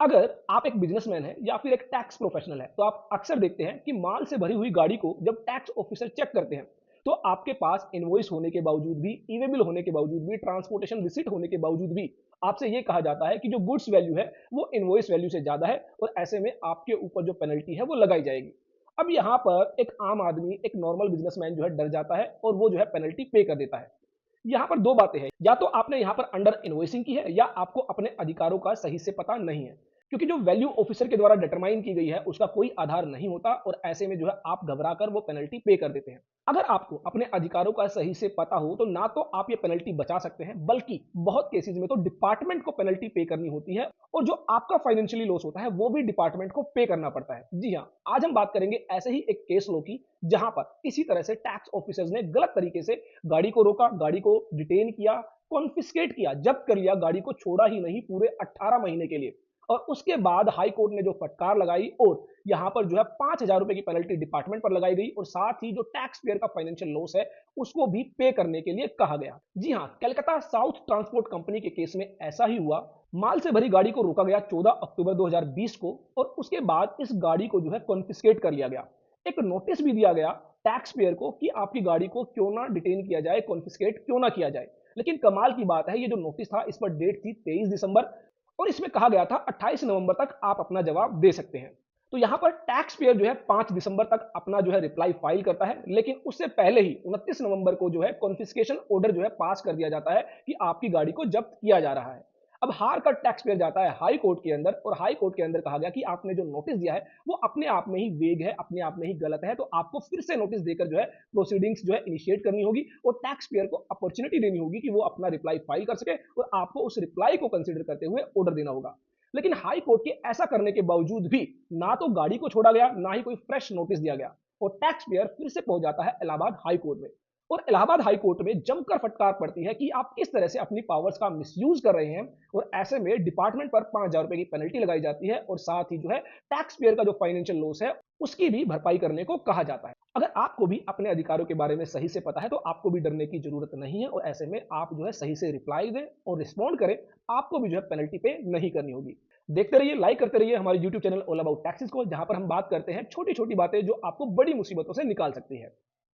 अगर आप एक बिजनेसमैन हैं या फिर एक टैक्स प्रोफेशनल है तो आप अक्सर देखते हैं कि माल से भरी हुई गाड़ी को जब टैक्स ऑफिसर चेक करते हैं तो आपके पास इनवॉइस होने के बावजूद भी, ईवेबल होने के बावजूद भी, ट्रांसपोर्टेशन रिसिट होने के बावजूद भी आपसे ये कहा जाता है कि जो गुड्स वैल्यू है वो इनवॉइस वैल्यू से ज्यादा है और ऐसे में आपके ऊपर जो पेनल्टी है वो लगाई जाएगी। अब यहाँ पर एक आम आदमी, एक नॉर्मल बिजनेसमैन जो है डर जाता है और वो जो है पेनल्टी पे कर देता है। यहाँ पर दो बातें हैं, या तो आपने यहाँ पर अंडर इन्वॉइसिंग की है या आपको अपने अधिकारों का सही से पता नहीं है, क्योंकि जो वैल्यू ऑफिसर के द्वारा डिटरमाइन की गई है उसका कोई आधार नहीं होता और ऐसे में जो है आप घबरा कर वो पेनल्टी पे कर देते हैं। अगर आपको अपने अधिकारों का सही से पता हो तो ना तो आप ये पेनल्टी बचा सकते हैं, बल्कि बहुत केसेस में तो डिपार्टमेंट को पेनल्टी पे करनी होती है और जो आपका फाइनेंशियली लॉस होता है वो भी डिपार्टमेंट को पे करना पड़ता है। जी हाँ, आज हम बात करेंगे ऐसे ही एक केस लो की, जहां पर इसी तरह से टैक्स ऑफिसर्स ने गलत तरीके से गाड़ी को रोका, गाड़ी को डिटेन किया, कॉन्फिस्केट किया, जब्त कर लिया, गाड़ी को छोड़ा ही नहीं पूरे 18 महीने के लिए। और उसके बाद हाई कोर्ट ने जो फटकार लगाई और यहां पर जो है 5,000 रुपए की पेनल्टी डिपार्टमेंट पर लगाई गई और साथ ही जो टैक्स पेयर का फाइनेंशियल लॉस है उसको भी पे करने के लिए कहा गया। जी हां, कलकत्ता साउथ ट्रांसपोर्ट कंपनी के केस में ऐसा ही हुआ। माल से भरी गाड़ी को रोका गया 14 अक्टूबर 2020 को और उसके बाद इस गाड़ी को जो है कॉन्फिस्केट कर लिया गया। एक नोटिस भी दिया गया टैक्स पेयर को कि आपकी गाड़ी को क्यों ना डिटेन किया जाए, कॉन्फिस्केट क्यों ना किया जाए। लेकिन कमाल की बात है, ये जो नोटिस था इस पर डेट थी 23 दिसंबर और इसमें कहा गया था 28 नवंबर तक आप अपना जवाब दे सकते हैं। तो यहां पर टैक्स पेयर जो है 5 दिसंबर तक अपना जो है रिप्लाई फाइल करता है, लेकिन उससे पहले ही 29 नवंबर को जो है कॉन्फिस्केशन ऑर्डर जो है पास कर दिया जाता है कि आपकी गाड़ी को जब्त किया जा रहा है। अब हार कर टैक्स पेयर जाता है हाई कोर्ट के अंदर और हाई कोर्ट के अंदर कहा गया कि आपने जो नोटिस दिया है वो अपने आप में ही वेग है, अपने आप में ही गलत है, तो आपको फिर से नोटिस देकर जो है प्रोसीडिंग्स जो है इनिशिएट करनी होगी और टैक्स पेयर को अपॉर्चुनिटी देनी होगी कि वो अपना रिप्लाई फाइल कर सके और आपको उस रिप्लाई को कंसिडर करते हुए ऑर्डर देना होगा। लेकिन हाई कोर्ट के ऐसा करने के बावजूद भी ना तो गाड़ी को छोड़ा गया, ना ही कोई फ्रेश नोटिस दिया गया और टैक्स पेयर फिर से पहुंच जाता है इलाहाबाद हाई कोर्ट में। और इलाहाबाद हाई कोर्ट में जमकर फटकार पड़ती है कि आप किस तरह से अपनी पावर्स का मिसयूज कर रहे हैं और ऐसे में डिपार्टमेंट पर 5,000 रुपए की पेनल्टी लगाई जाती है और साथ ही जो है टैक्स पेयर का जो फाइनेंशियल लॉस है उसकी भी भरपाई करने को कहा जाता है। अगर आपको भी अपने अधिकारों के बारे में सही से पता है तो आपको भी डरने की जरूरत नहीं है और ऐसे में आप जो है सही से रिप्लाई दें और रिस्पॉन्ड करें, आपको भी जो है पेनल्टी पे नहीं करनी होगी। देखते रहिए, लाइक करते रहिए हमारे YouTube channel all about taxes को, जहां पर हम बात करते हैं छोटी छोटी बातें जो आपको बड़ी मुसीबतों से निकाल सकती है।